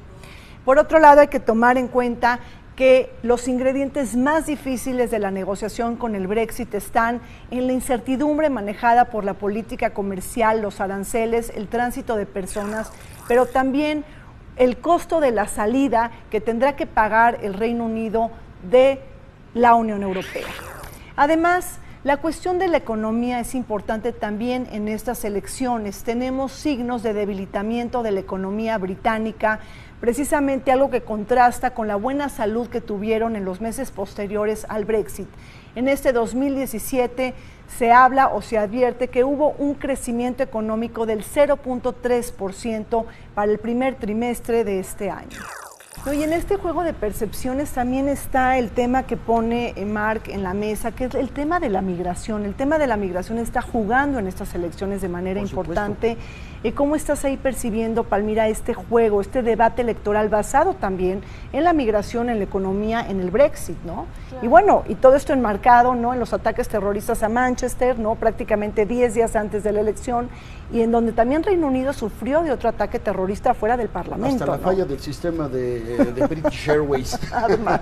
Por otro lado, hay que tomar en cuenta que los ingredientes más difíciles de la negociación con el Brexit están en la incertidumbre manejada por la política comercial, los aranceles, el tránsito de personas, pero también el costo de la salida que tendrá que pagar el Reino Unido de la Unión Europea. Además, la cuestión de la economía es importante también en estas elecciones. Tenemos signos de debilitamiento de la economía británica, precisamente algo que contrasta con la buena salud que tuvieron en los meses posteriores al Brexit. En este 2017 se habla o se advierte que hubo un crecimiento económico del 0.3% para el primer trimestre de este año. Y en este juego de percepciones también está el tema que pone Mark en la mesa, que es el tema de la migración. El tema de la migración está jugando en estas elecciones de manera importante. ¿Cómo estás ahí percibiendo, Palmira, este juego, este debate electoral basado también en la migración, en la economía, en el Brexit, ¿no? Claro. Y bueno, y todo esto enmarcado, ¿no?, en los ataques terroristas a Manchester, ¿no?, prácticamente 10 días antes de la elección, y en donde también Reino Unido sufrió de otro ataque terrorista fuera del Parlamento. Hasta la falla del sistema de British Airways. Además.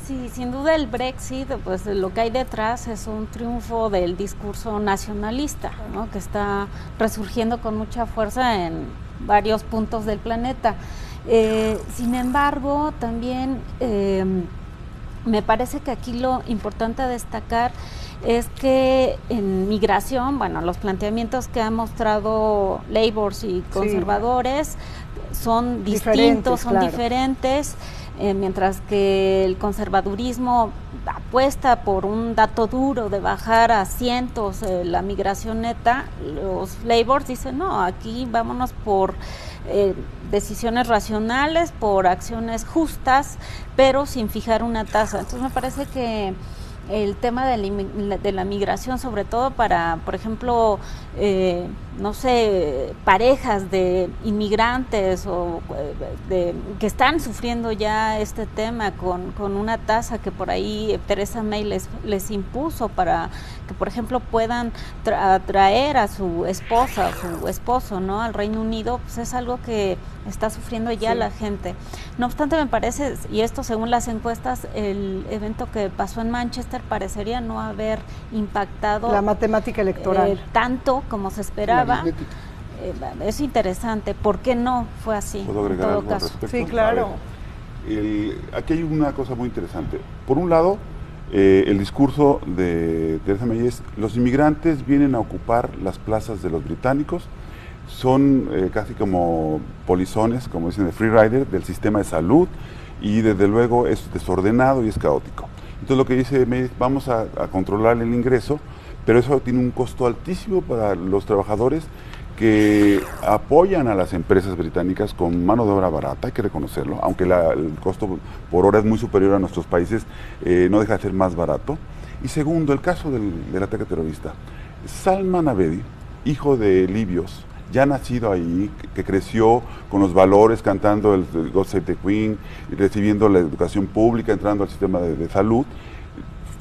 Sí, sin duda el Brexit, pues lo que hay detrás es un triunfo del discurso nacionalista, ¿no?, que está resurgiendo con mucha fuerza en varios puntos del planeta. Sin embargo, también me parece que aquí lo importante a destacar es que en migración, bueno, los planteamientos que han mostrado Labours y conservadores son distintos, son diferentes, mientras que el conservadurismo apuesta por un dato duro de bajar a cientos la migración neta, los Labours dicen, no, aquí vámonos por decisiones racionales, por acciones justas, pero sin fijar una tasa. Entonces me parece que el tema de la migración, sobre todo para, por ejemplo, no sé, parejas de inmigrantes o que están sufriendo ya este tema con una tasa que por ahí Theresa May les impuso para que, por ejemplo, puedan traer a su esposa o su esposo, ¿no?, al Reino Unido, pues es algo que está sufriendo ya la gente. No obstante, me parece, y esto según las encuestas, el evento que pasó en Manchester parecería no haber impactado la matemática electoral tanto como se esperaba. Es interesante. ¿Por qué no fue así? ¿Puedo agregar algo al respecto? Sí, claro. Aquí hay una cosa muy interesante. Por un lado, el discurso de Theresa May es: los inmigrantes vienen a ocupar las plazas de los británicos, son casi como polizones, como dicen, de free rider del sistema de salud, y desde luego es desordenado y es caótico. Entonces lo que dice May es: vamos a controlar el ingreso, pero eso tiene un costo altísimo para los trabajadores que apoyan a las empresas británicas con mano de obra barata, hay que reconocerlo, aunque el costo por hora es muy superior a nuestros países, no deja de ser más barato. Y segundo, el caso del ataque terrorista. Salman Abedi, hijo de libios, ya nacido ahí, que creció con los valores, cantando el God Save the Queen, recibiendo la educación pública, entrando al sistema de salud,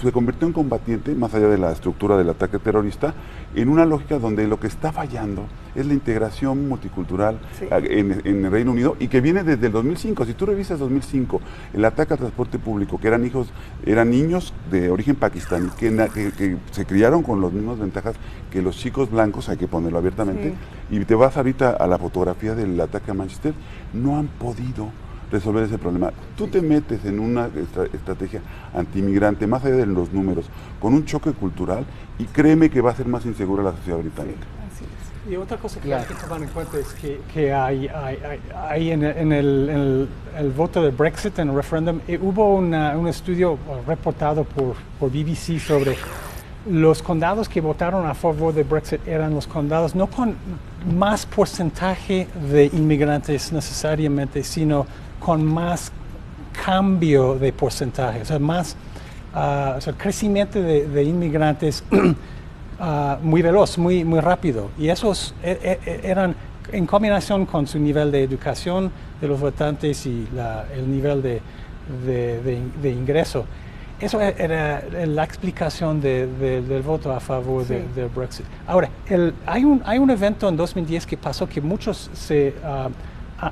se convirtió en combatiente, más allá de la estructura del ataque terrorista, en una lógica donde lo que está fallando es la integración multicultural en el Reino Unido, y que viene desde el 2005. Si tú revisas 2005, el ataque al transporte público, que eran niños de origen pakistaní, que se criaron con las mismas ventajas que los chicos blancos, hay que ponerlo abiertamente, y te vas ahorita a la fotografía del ataque a Manchester, no han podido resolver ese problema. Tú te metes en una estrategia antimigrante, más allá de los números, con un choque cultural, y créeme que va a ser más insegura la sociedad británica. Sí, así es. Y otra cosa que hay que tomar en cuenta es que hay en el voto de Brexit, en el referéndum, hubo un estudio reportado por BBC sobre los condados que votaron a favor de Brexit. Eran los condados no con más porcentaje de inmigrantes necesariamente, sino con más cambio de porcentaje, o sea, más crecimiento de inmigrantes muy veloz, muy rápido. Y esos eran en combinación con su nivel de educación de los votantes y el nivel de ingreso. Eso era la explicación del voto a favor del Brexit. Ahora, hay un evento en 2010 que pasó que muchos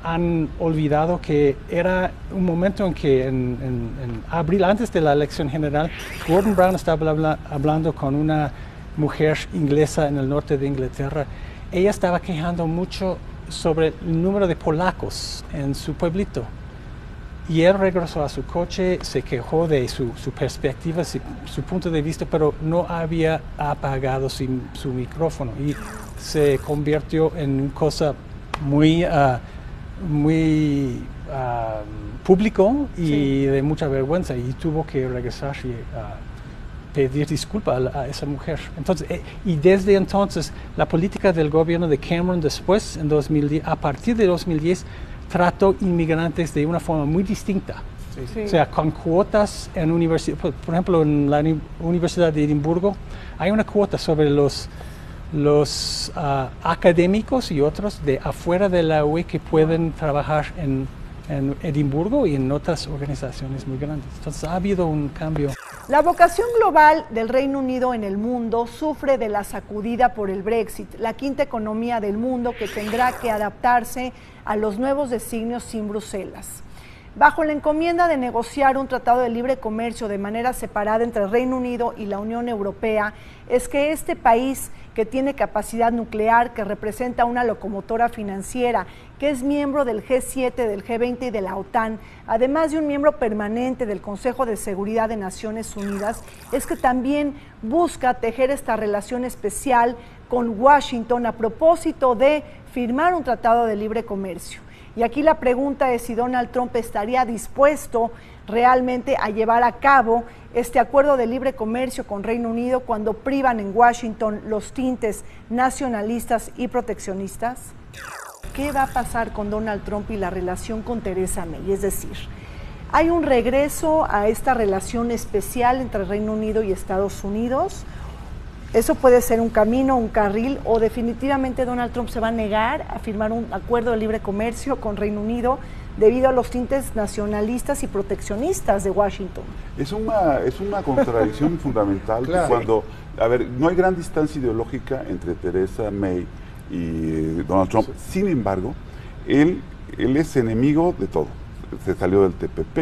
han olvidado, que era un momento en que en abril, antes de la elección general, Gordon Brown estaba hablando con una mujer inglesa en el norte de Inglaterra. Ella estaba quejando mucho sobre el número de polacos en su pueblito. Y él regresó a su coche, se quejó de su perspectiva, su punto de vista, pero no había apagado su micrófono, y se convirtió en una cosa muy público y de mucha vergüenza, y tuvo que regresar y pedir disculpas a esa mujer. Entonces, y desde entonces, la política del gobierno de Cameron después, en 2010, a partir de 2010, trató inmigrantes de una forma muy distinta. O sea, con cuotas en universidad. Por ejemplo, en la Universidad de Edimburgo hay una cuota sobre los académicos y otros de afuera de la UE que pueden trabajar en Edimburgo y en otras organizaciones muy grandes. Entonces ha habido un cambio. La vocación global del Reino Unido en el mundo sufre de la sacudida por el Brexit, la quinta economía del mundo que tendrá que adaptarse a los nuevos designios sin Bruselas. Bajo la encomienda de negociar un tratado de libre comercio de manera separada entre el Reino Unido y la Unión Europea, es que este país, que tiene capacidad nuclear, que representa una locomotora financiera, que es miembro del G7, del G20 y de la OTAN, además de un miembro permanente del Consejo de Seguridad de Naciones Unidas, es que también busca tejer esta relación especial con Washington a propósito de firmar un tratado de libre comercio. Y aquí la pregunta es si Donald Trump estaría dispuesto realmente a llevar a cabo este acuerdo de libre comercio con Reino Unido cuando privan en Washington los tintes nacionalistas y proteccionistas. ¿Qué va a pasar con Donald Trump y la relación con Theresa May? Es decir, ¿hay un regreso a esta relación especial entre Reino Unido y Estados Unidos? Eso puede ser un camino, un carril, o definitivamente Donald Trump se va a negar a firmar un acuerdo de libre comercio con Reino Unido debido a los tintes nacionalistas y proteccionistas de Washington. Es una contradicción fundamental. Claro. Cuando, a ver, no hay gran distancia ideológica entre Theresa May y Donald Trump. Sin embargo, él es enemigo de todo. Se salió del TPP,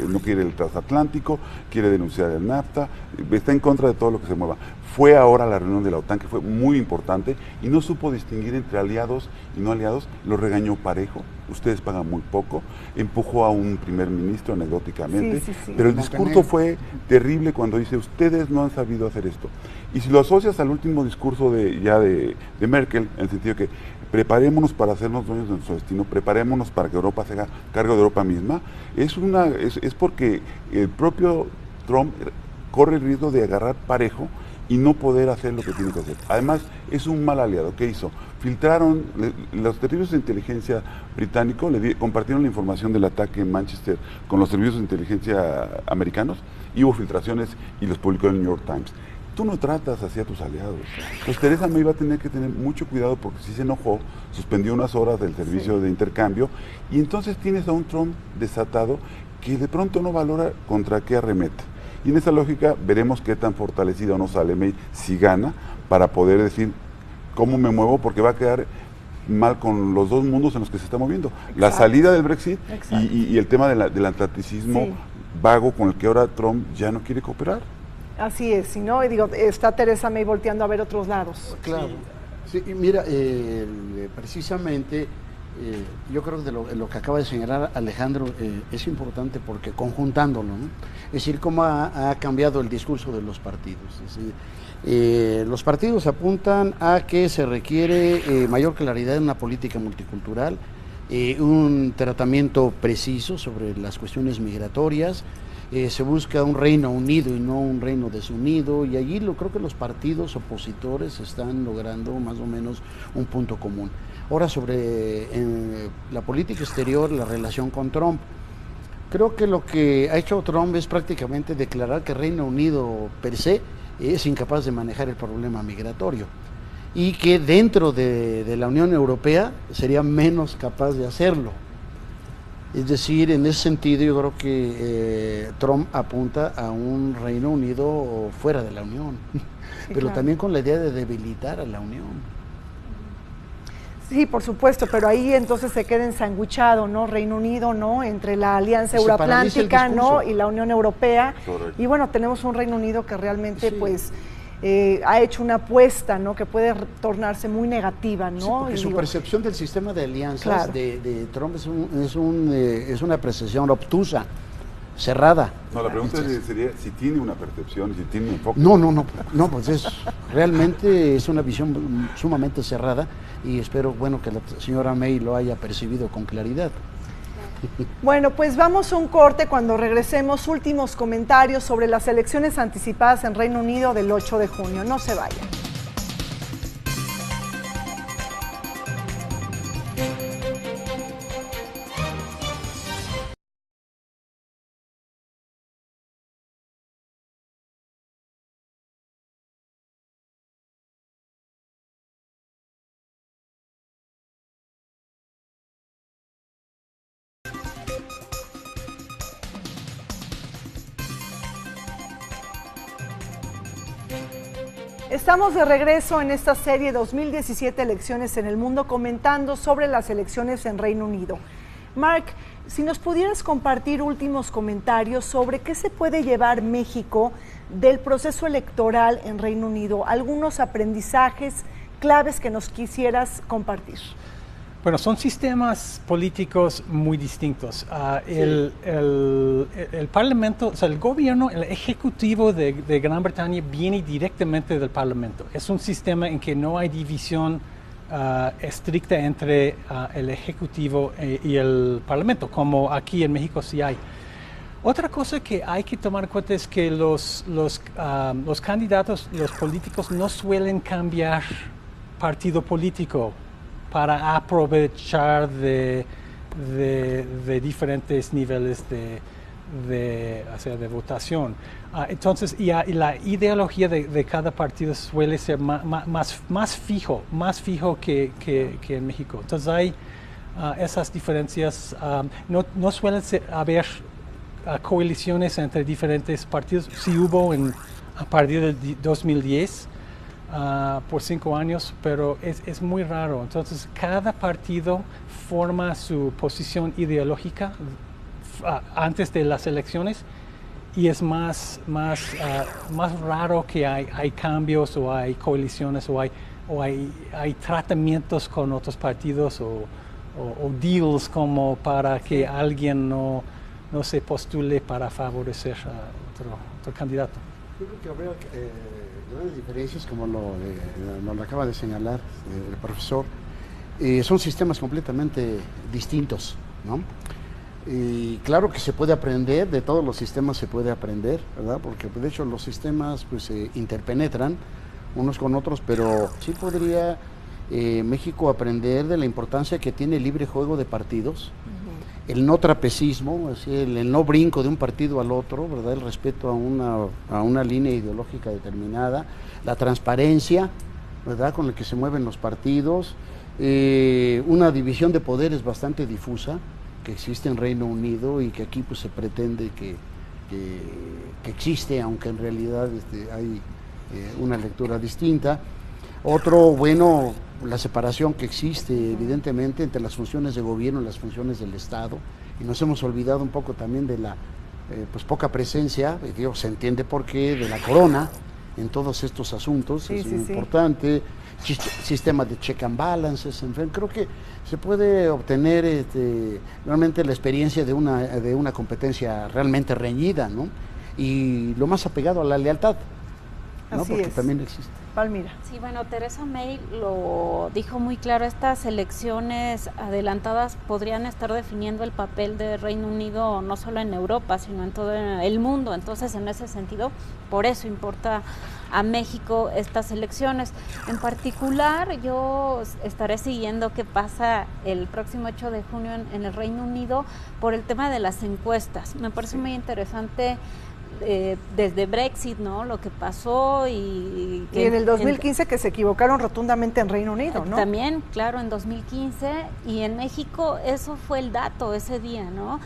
no quiere el transatlántico, quiere denunciar el NAFTA, está en contra de todo lo que se mueva. Fue ahora a la reunión de la OTAN, que fue muy importante, y no supo distinguir entre aliados y no aliados, lo regañó parejo, ustedes pagan muy poco, empujó a un primer ministro anecdóticamente, pero el discurso fue terrible cuando dice, ustedes no han sabido hacer esto. Y si lo asocias al último discurso de Merkel, en el sentido que preparémonos para hacernos dueños de nuestro destino, preparémonos para que Europa se haga cargo de Europa misma, es porque el propio Trump corre el riesgo de agarrar parejo y no poder hacer lo que tiene que hacer. Además, es un mal aliado. ¿Qué hizo? Filtraron, los servicios de inteligencia británicos compartieron la información del ataque en Manchester con los servicios de inteligencia americanos, y hubo filtraciones y los publicó el New York Times. Tú no tratas así a tus aliados. Pues Theresa May va a tener que tener mucho cuidado porque si se enojó, suspendió unas horas del servicio de intercambio, y entonces tienes a un Trump desatado que de pronto no valora contra qué arremete. Y en esa lógica veremos qué tan fortalecida o no sale May si gana, para poder decir cómo me muevo, porque va a quedar mal con los dos mundos en los que se está moviendo. Exacto. La salida del Brexit y el tema del atlanticismo vago con el que ahora Trump ya no quiere cooperar. Así es, si no, digo, está Theresa May volteando a ver otros lados. Claro. Sí, mira, precisamente yo creo que lo que acaba de señalar Alejandro es importante, porque conjuntándolo, ¿no? Es decir, cómo ha cambiado el discurso de los partidos. Es decir, los partidos apuntan a que se requiere mayor claridad en una política multicultural, un tratamiento preciso sobre las cuestiones migratorias. Se busca un Reino Unido y no un Reino desunido, y allí creo que los partidos opositores están logrando más o menos un punto común. Ahora, sobre la política exterior, la relación con Trump, creo que lo que ha hecho Trump es prácticamente declarar que Reino Unido per se es incapaz de manejar el problema migratorio, y que dentro de la Unión Europea sería menos capaz de hacerlo. Es decir, en ese sentido yo creo que Trump apunta a un Reino Unido fuera de la Unión, pero claro, también con la idea de debilitar a la Unión. Sí, por supuesto, pero ahí entonces se queda ensanguichado, ¿no? Reino Unido, ¿no? Entre la Alianza Euroatlántica, ¿no? Y la Unión Europea. Correcto. Y bueno, tenemos un Reino Unido que realmente, pues, ha hecho una apuesta, ¿no? Que puede tornarse muy negativa, ¿no? Sí, porque su percepción del sistema de alianzas, claro, de Trump es una percepción obtusa, cerrada. No, la pregunta sería si tiene una percepción, si tiene un enfoque. No, pues realmente es una visión sumamente cerrada, y espero, bueno, que la señora May lo haya percibido con claridad. Bueno, pues vamos a un corte. Cuando regresemos, últimos comentarios sobre las elecciones anticipadas en Reino Unido del 8 de junio. No se vayan. Estamos de regreso en esta serie 2017 Elecciones en el Mundo, comentando sobre las elecciones en Reino Unido. Mark, si nos pudieras compartir últimos comentarios sobre qué se puede llevar México del proceso electoral en Reino Unido, algunos aprendizajes claves que nos quisieras compartir. Bueno, son sistemas políticos muy distintos. El Parlamento, o sea, el gobierno, el ejecutivo de Gran Bretaña viene directamente del Parlamento. Es un sistema en que no hay división estricta entre el Ejecutivo y el Parlamento, como aquí en México sí hay. Otra cosa que hay que tomar en cuenta es que los candidatos, los políticos, no suelen cambiar partido político para aprovechar de diferentes niveles de votación. Entonces, y la ideología de cada partido suele ser más fijo que en México. Entonces hay esas diferencias. No suelen haber coaliciones entre diferentes partidos. Sí hubo a partir del 2010 por 5 años, pero es muy raro. Entonces cada partido forma su posición ideológica antes de las elecciones y es más raro que hay cambios o hay coaliciones o hay tratamientos con otros partidos o deals como para que alguien no se postule para favorecer a otro candidato. Yo creo que habría grandes diferencias, como lo acaba de señalar el profesor. Son sistemas completamente distintos, ¿no? Y claro que se puede aprender, de todos los sistemas se puede aprender, ¿verdad? Porque de hecho los sistemas pues se interpenetran unos con otros, pero sí podría México aprender de la importancia que tiene el libre juego de partidos, el no trapecismo, así, el no brinco de un partido al otro, ¿verdad? El respeto a una línea ideológica determinada, la transparencia, ¿verdad? Con la que se mueven los partidos, una división de poderes bastante difusa que existe en Reino Unido y que aquí pues se pretende que existe, aunque en realidad hay una lectura distinta. Otro, bueno, la separación que existe evidentemente entre las funciones de gobierno y las funciones del Estado, y nos hemos olvidado un poco también de la pues poca presencia, se entiende por qué, de la corona en todos estos asuntos, es muy importante. Sistema de check and balances, en fin, creo que se puede obtener realmente la experiencia de una competencia realmente reñida, ¿no? Y lo más apegado a la lealtad, ¿no? Así Porque es. también existe. Palmira. Sí, bueno, Theresa May lo dijo muy claro, estas elecciones adelantadas podrían estar definiendo el papel de Reino Unido no solo en Europa, sino en todo el mundo. Entonces, en ese sentido, por eso importa a México estas elecciones. En particular, yo estaré siguiendo qué pasa el próximo 8 de junio en el Reino Unido por el tema de las encuestas. Me parece muy interesante desde Brexit, ¿no? Lo que pasó y en el 2015 que se equivocaron rotundamente en Reino Unido, ¿no? También, claro, en 2015 y en México eso fue el dato ese día, ¿no?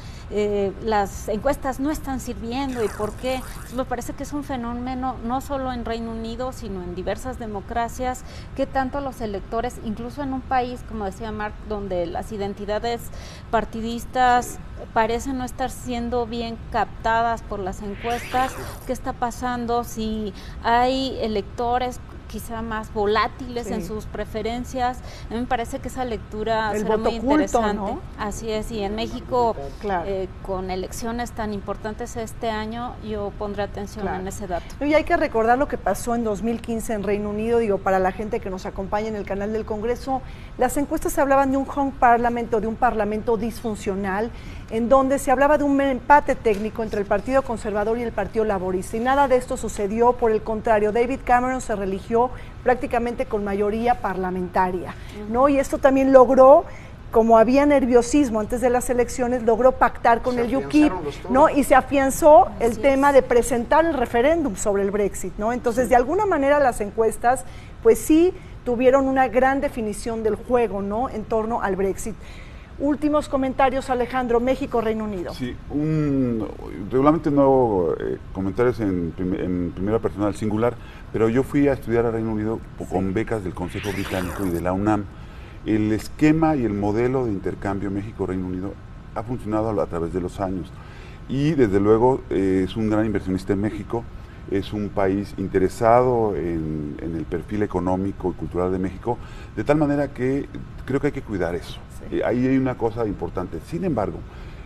Las encuestas no están sirviendo, ¿y por qué? Me parece que es un fenómeno no solo en Reino Unido, sino en diversas democracias, que tanto los electores, incluso en un país, como decía Marc, donde las identidades partidistas parecen no estar siendo bien captadas por las encuestas, ¿qué está pasando? Si hay electores quizá más volátiles en sus preferencias, a mí me parece que esa lectura será muy interesante. ¿No? Así es, y en México, con elecciones tan importantes este año, yo pondré atención en ese dato. Y hay que recordar lo que pasó en 2015 en Reino Unido, digo, para la gente que nos acompaña en el canal del Congreso, las encuestas hablaban de un hung parliament o de un parlamento disfuncional, en donde se hablaba de un empate técnico entre el Partido Conservador y el Partido Laborista, y nada de esto sucedió. Por el contrario, David Cameron se religió prácticamente con mayoría parlamentaria, ¿no? Y esto también logró, como había nerviosismo antes de las elecciones, logró pactar con el UKIP, ¿no? Y se afianzó el tema de presentar el referéndum sobre el Brexit, ¿no? Entonces, de alguna manera las encuestas, pues sí tuvieron una gran definición del juego, ¿no? En torno al Brexit. Últimos comentarios, Alejandro. México, Reino Unido. Sí, regularmente no hago comentarios en primera persona, al singular, pero yo fui a estudiar a Reino Unido con becas del Consejo Británico y de la UNAM. El esquema y el modelo de intercambio México-Reino Unido ha funcionado a través de los años y desde luego es un gran inversionista en México, es un país interesado en el perfil económico y cultural de México, de tal manera que creo que hay que cuidar eso. Ahí hay una cosa importante. Sin embargo,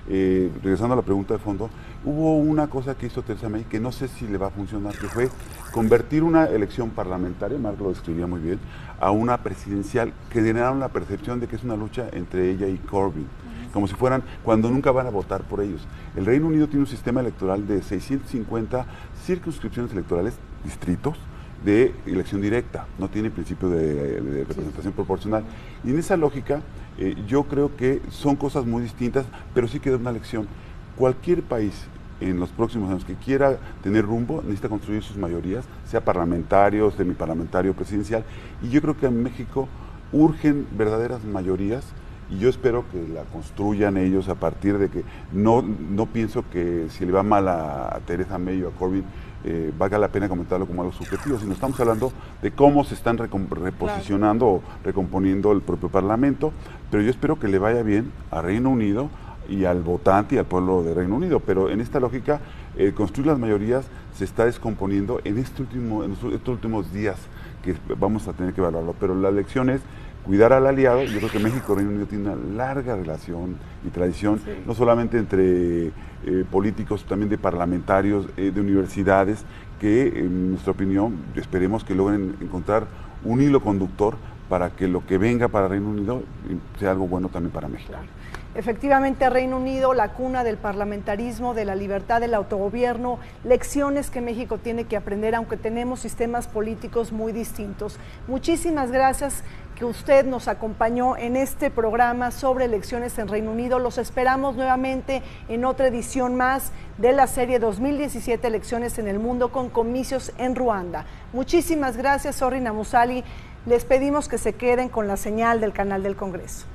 regresando a la pregunta de fondo, hubo una cosa que hizo Theresa May que no sé si le va a funcionar, que fue convertir una elección parlamentaria, Mark lo describía muy bien, a una presidencial, que generaron la percepción de que es una lucha entre ella y Corbyn, como si fueran, cuando nunca van a votar por ellos. El Reino Unido tiene un sistema electoral de 650 circunscripciones electorales, distritos, de elección directa, no tiene principio de representación proporcional. Y en esa lógica, yo creo que son cosas muy distintas, pero sí queda una lección. Cualquier país en los próximos años que quiera tener rumbo, necesita construir sus mayorías, sea parlamentario, semiparlamentario, presidencial, y yo creo que en México urgen verdaderas mayorías, y yo espero que la construyan ellos a partir de que no pienso que si le va mal a Theresa May o a Corbyn, valga la pena comentarlo como algo subjetivo, sino estamos hablando de cómo se están reposicionando o recomponiendo el propio Parlamento, pero yo espero que le vaya bien a Reino Unido y al votante y al pueblo de Reino Unido, pero en esta lógica, construir las mayorías se está descomponiendo en estos últimos días que vamos a tener que evaluarlo, pero la lección es cuidar al aliado. Yo creo que México y Reino Unido tienen una larga relación y tradición, no solamente entre políticos, también de parlamentarios, de universidades, que en nuestra opinión esperemos que logren encontrar un hilo conductor para que lo que venga para Reino Unido sea algo bueno también para México. Claro. Efectivamente, Reino Unido, la cuna del parlamentarismo, de la libertad, del autogobierno, lecciones que México tiene que aprender, aunque tenemos sistemas políticos muy distintos. Muchísimas gracias que usted nos acompañó en este programa sobre elecciones en Reino Unido. Los esperamos nuevamente en otra edición más de la serie 2017 Elecciones en el Mundo con comicios en Ruanda. Muchísimas gracias, Zorri Namusali. Les pedimos que se queden con la señal del canal del Congreso.